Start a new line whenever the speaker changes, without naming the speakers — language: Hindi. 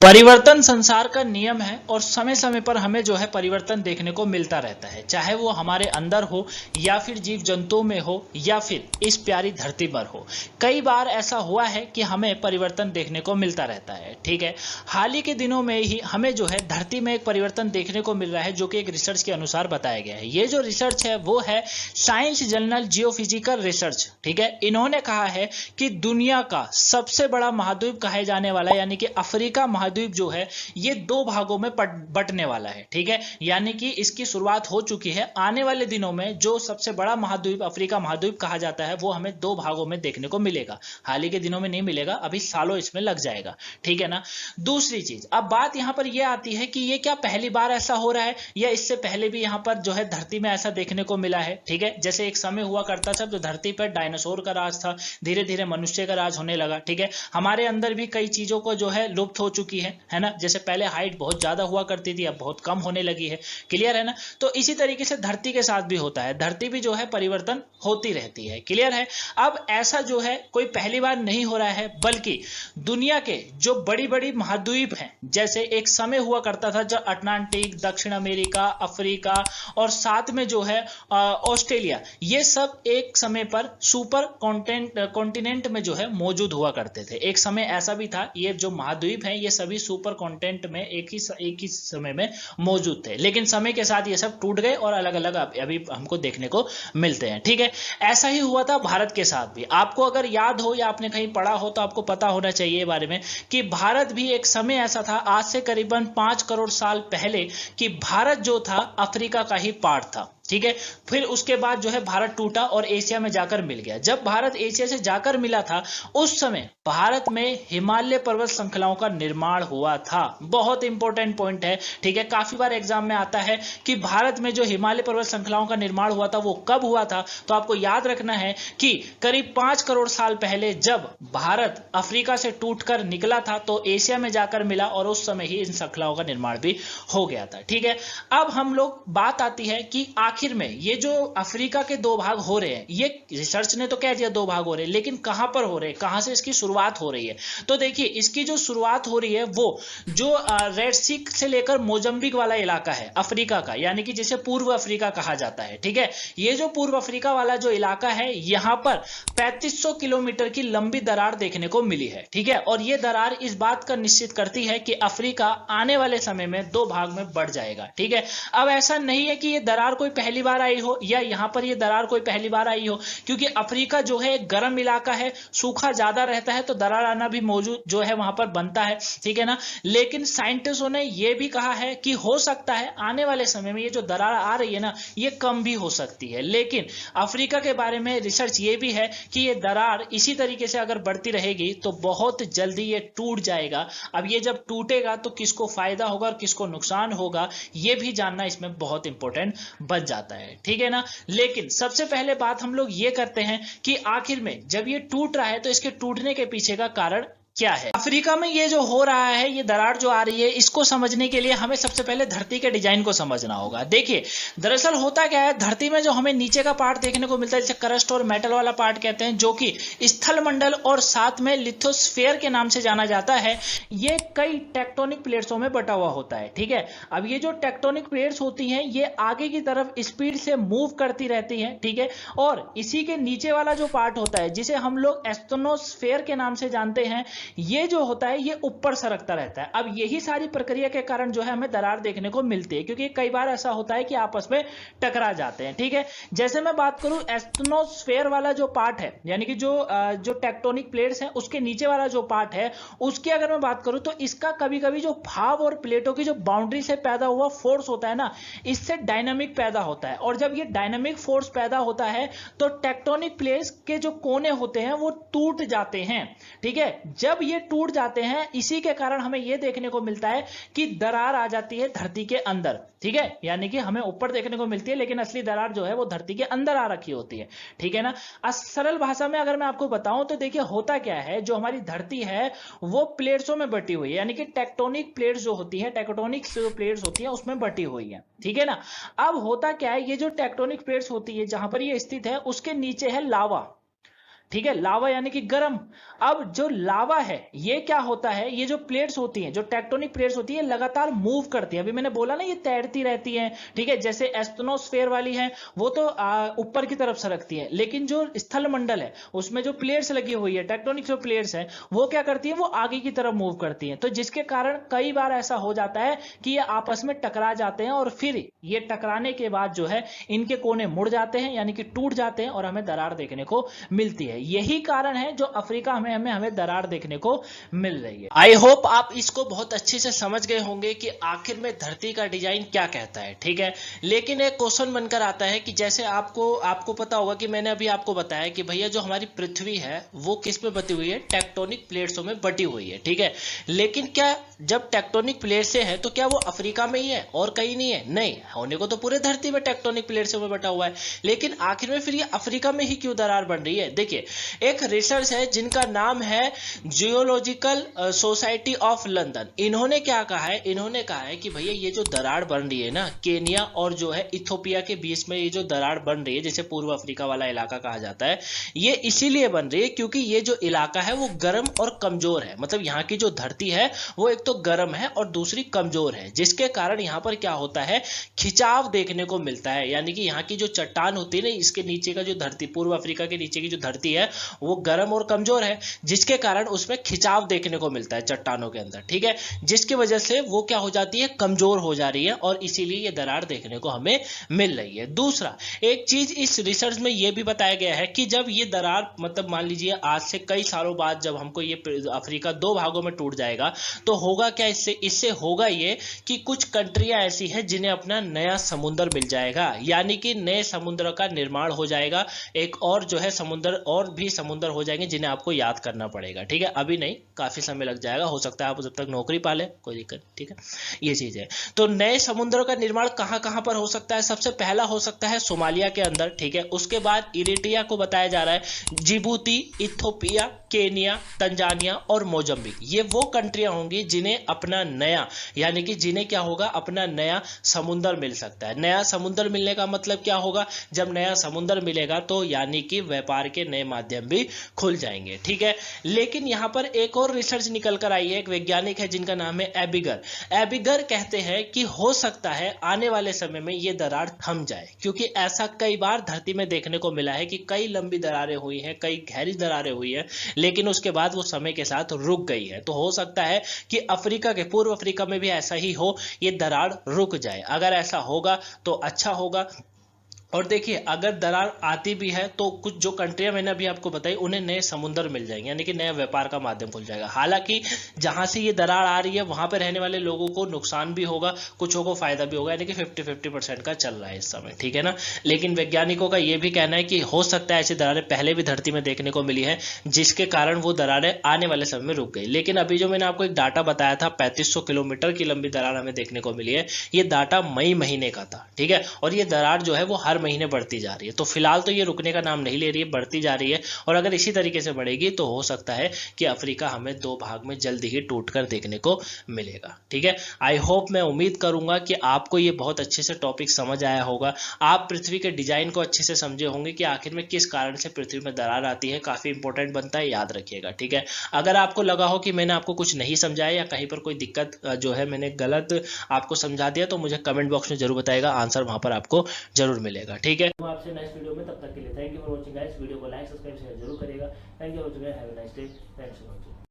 परिवर्तन संसार का नियम है और समय समय पर हमें जो है परिवर्तन देखने को मिलता रहता है, चाहे वो हमारे अंदर हो या फिर जीव जंतुओं में हो या फिर इस प्यारी धरती पर हो। कई बार ऐसा हुआ है कि हमें परिवर्तन देखने को मिलता रहता है। ठीक है, हाल ही के दिनों में ही हमें जो है धरती में एक परिवर्तन देखने को मिल रहा है, जो कि एक रिसर्च के अनुसार बताया गया है। ये जो रिसर्च है वो है साइंस जर्नल जियोफिजिकल रिसर्च। ठीक है, इन्होंने कहा है कि दुनिया का सबसे बड़ा महाद्वीप कहे जाने वाला यानी कि अफ्रीका महाद्वीप जो है ये दो भागों में बंटने वाला है। ठीक है, यानी कि इसकी शुरुआत हो चुकी है। आने वाले दिनों में जो सबसे बड़ा महाद्वीप अफ्रीका महाद्वीप कहा जाता है वो हमें दो भागों में देखने को मिलेगा। हाल ही के दिनों में नहीं मिलेगा, अभी सालों इसमें लग जाएगा। ठीक है ना। दूसरी चीज, अब बात यहां पर यह आती है कि ये क्या पहली बार ऐसा हो रहा है या इससे पहले भी यहां पर जो है धरती में ऐसा देखने को मिला है। ठीक है, जैसे एक समय हुआ करता था तो धरती पर डायनासोर का राज था, धीरे धीरे मनुष्य का राज होने लगा। ठीक है, हमारे अंदर भी कई चीजों को जो है लुप्त हो चुकी है ना। जैसे पहले हाइट बहुत ज्यादा हुआ करती थी, अब बहुत कम होने लगी है। क्लियर है ना। तो इसी तरीके से धरती के साथ भी होता है, धरती भी जो है परिवर्तन होती रहती है। क्लियर है। अब ऐसा जो है कोई पहली बार नहीं हो रहा है, बल्कि दुनिया के जो बड़ी बड़ी महाद्वीप हैं, जैसे एक समय हुआ करता था जब अटलांटिक, दक्षिण अमेरिका, अफ्रीका और साथ में जो है ऑस्ट्रेलिया, ये सब एक समय पर सुपर कॉन्टिनेंट में जो है मौजूद हुआ करते थे। एक समय ऐसा भी था, ये जो महाद्वीप हैं ये सभी सुपर कॉन्टिनेंट में एक ही समय में मौजूद थे, लेकिन समय के साथ ये सब टूट गए और अलग अलग अभी हमको देखने को मिलते हैं। ठीक है, ऐसा ही हुआ था भारत के साथ भी। आपको अगर याद हो या आपने कहीं पढ़ा हो तो आपको पता होना चाहिए बारे में कि भारत भी एक समय ऐसा था, आज से करीबन 5 करोड़ साल पहले, कि भारत जो था अफ्रीका का ही पार्ट था। ठीक है, फिर उसके बाद जो है भारत टूटा और एशिया में जाकर मिल गया। जब भारत एशिया से जाकर मिला था उस समय भारत में हिमालय पर्वत श्रृंखलाओं का निर्माण हुआ था। बहुत इंपॉर्टेंट पॉइंट है। ठीक है, काफी बार एग्जाम में आता है कि भारत में जो हिमालय पर्वत श्रृंखलाओं का निर्माण हुआ था वो कब हुआ था। तो आपको याद रखना है कि करीब 5 करोड़ साल पहले जब भारत अफ्रीका से टूटकर निकला था तो एशिया में जाकर मिला और उस समय ही इन श्रृंखलाओं का निर्माण भी हो गया था। ठीक है, अब हम लोग बात आती है कि आखिर में ये जो अफ्रीका के दो भाग हो रहे हैं, ये रिसर्च ने तो कह दिया दो भाग हो रहे हैं, लेकिन कहां पर हो रहे हैं, कहां से इसकी शुरुआत हो रही है। तो देखिए, इसकी जो शुरुआत हो रही है वो जो रेड सी से लेकर मोजंबिक वाला इलाका है अफ्रीका का, यानी कि जिसे पूर्व अफ्रीका कहा जाता है। ठीक है, ये जो पूर्व अफ्रीका वाला जो इलाका है, यहां पर 3500 किलोमीटर की लंबी दरार देखने को मिली है। ठीक है, और ये दरार इस बात का निश्चित करती है कि अफ्रीका आने वाले समय में दो भाग में बढ़ जाएगा। ठीक है, अब ऐसा नहीं है कि ये दरार कोई पहली बार आई हो या यहां पर ये दरार कोई पहली बार आई हो, क्योंकि अफ्रीका जो है एक गर्म इलाका है, सूखा ज्यादा रहता है, तो दरार आना भी मौजूद जो है वहां पर बनता है। ठीक है ना, लेकिन साइंटिस्टों ने यह भी कहा है कि हो सकता है आने वाले समय में ये जो दरार आ रही है ना, ये कम भी हो सकती है। लेकिन अफ्रीका के बारे में रिसर्च ये भी है कि ये दरार इसी तरीके से अगर बढ़ती रहेगी तो बहुत जल्दी ये टूट जाएगा। अब ये जब टूटेगा तो किसको फायदा होगा और किसको नुकसान होगा, ये भी जानना इसमें बहुत इंपॉर्टेंट बन जाता है। ठीक है ना, लेकिन सबसे पहले बात हम लोग ये करते हैं कि आखिर में जब ये टूट रहा है तो इसके टूटने के पीछे का कारण क्या है। अफ्रीका में ये जो हो रहा है, ये दरार जो आ रही है, इसको समझने के लिए हमें सबसे पहले धरती के डिजाइन को समझना होगा। देखिए, दरअसल होता क्या है, धरती में जो हमें नीचे का पार्ट देखने को मिलता है, जिसे क्रस्ट और मेटल वाला पार्ट कहते हैं, जो कि स्थल मंडल और साथ में लिथोस्फीयर के नाम से जाना जाता है, ये कई टेक्टोनिक प्लेट्सों में बटा हुआ होता है। ठीक है, अब ये जो टेक्टोनिक प्लेट्स होती हैं ये आगे की तरफ स्पीड से मूव करती रहती हैं। ठीक है, और इसी के नीचे वाला जो पार्ट होता है, जिसे हम लोग एस्ट्रोनोस्फीयर के नाम से जानते हैं, ये जो होता है ये ऊपर सरकता रहता है। अब यही सारी प्रक्रिया के कारण जो है हमें दरार देखने को मिलती है, क्योंकि कई बार ऐसा होता है कि आपस में टकरा जाते हैं। ठीक है, जैसे मैं बात करूं एस्ट्रोनोस्फीयर वाला जो पार्ट है, यानी कि जो टेक्टोनिक प्लेट्स हैं उसके नीचे वाला जो पार्ट है, उसकी अगर मैं बात करूं तो इसका कभी कभी जो भाव और प्लेटों की जो बाउंड्री से पैदा हुआ फोर्स होता है ना, इससे डायनामिक पैदा होता है। और जब ये डायनामिक फोर्स पैदा होता है तो टेक्टोनिक प्लेट्स के जो कोने होते हैं वो टूट जाते हैं। ठीक है, जब ये टूट जाते हैं, इसी के कारण हमें यह देखने को मिलता है कि दरार आ जाती है धरती के अंदर। ठीक है, यानी कि हमें ऊपर देखने को मिलती है लेकिन असली दरार जो है वो धरती के अंदर आ रखी होती है। ठीक है ना, सरल भाषा में अगर मैं आपको बताऊं तो देखिए होता क्या है, जो हमारी धरती है वो प्लेट्सों में बटी हुई है, यानी कि टेक्टोनिक प्लेट्स जो होती है, टेक्टोनिक जो प्लेट्स होती है उसमें बटी हुई है। ठीक है ना, अब होता क्या है, ये जो टेक्टोनिक प्लेट्स होती है जहां पर ये स्थित है उसके नीचे है लावा। ठीक है, लावा यानी कि गर्म। अब जो लावा है ये क्या होता है, ये जो प्लेट्स होती हैं, जो टेक्टोनिक प्लेट्स होती है, लगातार मूव करती हैं। अभी मैंने बोला ना ये तैरती रहती हैं, ठीक है। जैसे एस्ट्रोनोस्फेयर वाली है वो तो ऊपर की तरफ सरकती है, लेकिन जो स्थल मंडल है उसमें जो प्लेट्स लगी हुई है, टेक्टोनिक जो प्लेट्स है, वो क्या करती है, वो आगे की तरफ मूव करती हैं। तो जिसके कारण कई बार ऐसा हो जाता है कि ये आपस में टकरा जाते हैं और फिर ये टकराने के बाद जो है इनके कोने मुड़ जाते हैं, यानी कि टूट जाते हैं और हमें दरार देखने को मिलती है। यही कारण है जो अफ्रीका में हमें दरार देखने को मिल रही है। आई होप आप इसको बहुत अच्छे से समझ गए होंगे कि आखिर में धरती का डिजाइन क्या कहता है, ठीक है। लेकिन एक क्वेश्चन बनकर आता है कि जैसे आपको पता होगा कि मैंने अभी आपको बताया कि भैया जो हमारी पृथ्वी है वो किस में बटी हुई है, टेक्टोनिक प्लेट्सों में बटी हुई है, ठीक है। लेकिन क्या जब टेक्टोनिक प्लेट से है तो क्या वो अफ्रीका में ही है और कहीं नहीं है? नहीं, होने को तो पूरे धरती में टेक्टोनिक प्लेट्स में बटा हुआ है, लेकिन आखिर में फिर ये अफ्रीका में ही क्यों दरार बन रही है? देखिए, एक रिसर्च है जिनका नाम है जियोलॉजिकल सोसाइटी ऑफ लंदन। इन्होंने क्या कहा है, इन्होंने कहा है कि भैया ये जो दरार बन रही है ना, केनिया और जो है इथोपिया के बीच में ये जो दरार बन रही है, जिसे पूर्व अफ्रीका वाला इलाका कहा जाता है, ये इसीलिए बन रही है क्योंकि ये जो इलाका है वो गर्म और कमजोर है। मतलब यहाँ की जो धरती है वो एक तो गर्म है और दूसरी कमजोर है, जिसके कारण यहाँ पर क्या होता है, खिंचाव देखने को मिलता है। यानी कि यहाँ की जो चट्टान होती है ना, इसके नीचे का जो धरती, पूर्व अफ्रीका के नीचे की जो धरती है वो गर्म और कमजोर है, जिसके कारण उसमें खिंचाव देखने को मिलता है चट्टानों के अंदर, ठीक है। जिसकी वजह से वो क्या हो जाती है, कमजोर हो जा रही है और इसीलिए ये दरार देखने को हमें मिल रही है। दूसरा एक चीज इस रिसर्च में ये भी बताया गया है कि जब ये दरार, मतलब मान लीजिए आज से कई सालों बाद जब हमको ये अफ्रीका दो भागों में टूट जाएगा तो होगा क्या, इससे होगा ये कि कुछ कंट्रियां ऐसी हैं जिन्हें अपना नया समुद्र मिल जाएगा, यानी कि नए समुद्र का निर्माण हो जाएगा। एक और जो है समुद्र, और भी समुद्र हो जाएंगे जिन्हें आपको याद करना पड़ेगा, ठीक है। अभी नहीं, काफी समय लग जाएगा, हो सकता है आप जब तक नौकरी पाले, कोई दिक्कत, ठीक है। ये चीज है। तो नए समुद्र का निर्माण कहां कहां पर हो सकता है? सबसे पहला हो सकता है सोमालिया के अंदर, ठीक है। उसके बाद इरिट्रिया को बताया जा रहा है, जिबूती, इथोपिया, केनिया, तंजानिया और मोजम्बिक, ये वो कंट्रियां होंगी जिन्हें अपना नया, यानी कि जिन्हें क्या होगा, अपना नया समुद्र मिल सकता है। नया समुद्र मिलने का मतलब क्या होगा, जब नया समुद्र मिलेगा तो यानी कि व्यापार के नए माध्यम भी खुल जाएंगे, ठीक है। लेकिन यहां पर एक और रिसर्च निकल कर आई है, एक वैज्ञानिक है जिनका नाम है एबिगर। एबिगर कहते हैं कि हो सकता है आने वाले समय में ये दरार थम जाए, क्योंकि ऐसा कई बार धरती में देखने को मिला है कि कई लंबी दरारें हुई हैं, कई गहरी दरारें हुई हैं, लेकिन उसके बाद वो समय के साथ रुक गई है। तो हो सकता है कि अफ्रीका के, पूर्व अफ्रीका में भी ऐसा ही हो, ये दरार रुक जाए। अगर ऐसा होगा तो अच्छा होगा। और देखिए, अगर दरार आती भी है तो कुछ जो कंट्रियां मैंने अभी आपको बताई उन्हें नए समुद्र मिल जाएंगे, यानी कि नया व्यापार का माध्यम खुल जाएगा। हालांकि जहां से ये दरार आ रही है वहां पर रहने वाले लोगों को नुकसान भी होगा, कुछ को फायदा भी होगा, यानी कि 50-50% का चल रहा है इस समय, ठीक है ना। लेकिन वैज्ञानिकों का यह भी कहना है कि हो सकता है ऐसी दरारें पहले भी धरती में देखने को मिली है, जिसके कारण वो दरारें आने वाले समय में रुक गई। लेकिन अभी जो मैंने आपको एक डाटा बताया था, 3500 किलोमीटर की लंबी दरार हमें देखने को मिली है, ये डाटा मई महीने का था, ठीक है। और ये दरार जो है वो हर महीने बढ़ती जा रही है। तो फिलहाल तो ये रुकने का नाम नहीं ले रही है, बढ़ती जा रही है। और अगर इसी तरीके से बढ़ेगी तो हो सकता है कि अफ्रीका हमें दो भाग में जल्दी ही टूटकर देखने को मिलेगा, ठीक है। आई होप, मैं उम्मीद करूंगा कि आपको ये बहुत अच्छे से टॉपिक समझ आया होगा। आप पृथ्वी के डिजाइन को अच्छे से समझे होंगे कि आखिर में किस कारण से पृथ्वी में दरार आती है। काफी इंपॉर्टेंट बनता है, याद रखिएगा, ठीक है। अगर आपको लगा हो कि मैंने आपको कुछ नहीं समझाया या कहीं पर कोई दिक्कत जो है मैंने गलत आपको समझा दिया, तो मुझे कमेंट बॉक्स में जरूर बताएगा, आंसर वहां पर आपको जरूर मिलेगा, ठीक है। आपसे नेक्स्ट वीडियो में, तब तक के लिए thank you for watching guys. Video को लाइक, सब्सक्राइब, शेयर जरूर करिएगा। Thank you for watching, have a nice day, thanks for watching.